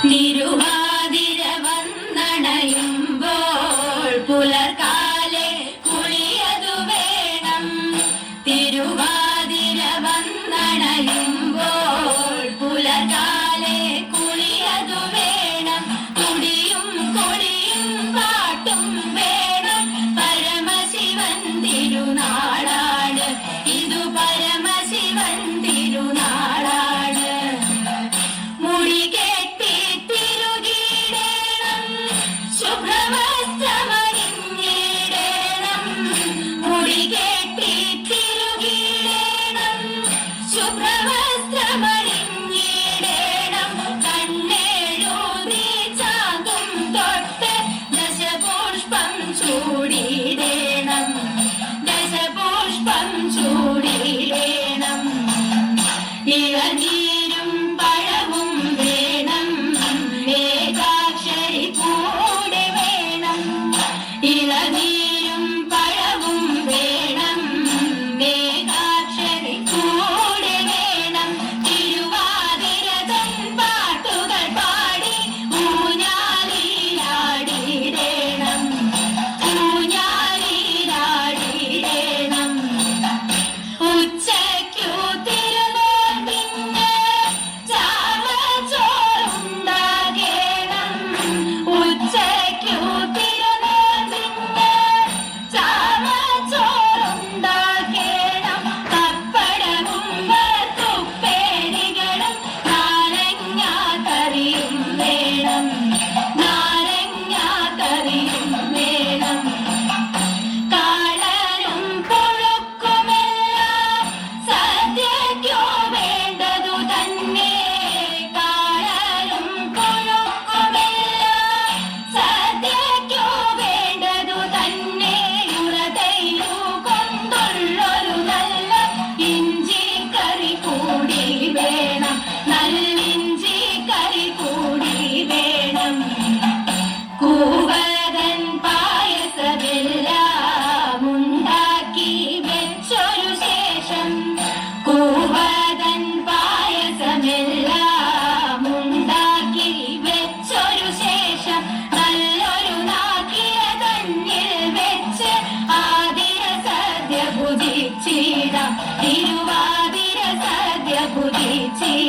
തിരുവാതിര വന്നണയുമ്പോൾ പുലർകാലെ കുളിയതു വേണം. തിരുവാതിര വന്നണയുമ്പോൾ പുലർകാലെ കുളിയതു വേണം. കുടിയും കുളിയും പാട്ടും വേണം. പരമശിവൻ തിരുനാളാണ്, ഇതു പരമശിവൻ തിരുനാളാണ്. മുടി ഇളനീരും പഴവും വേണം, ഏകാക്ഷരി കൂടെ വേണം. ഇളനീരും പഴവും വേണം, ഏകാക്ഷരി കൂടെ വേണം. തിരുവാതിരതൻ പാട്ടുകൾ പാടി ഊഞ്ഞാലിലാടിയിടേണം, ഊഞ്ഞാലിലാടിയിടേണം. ഉച്ചയ്ക്കു തിരുവാതിര സദ്യ ഭുജിച്ചിടാം.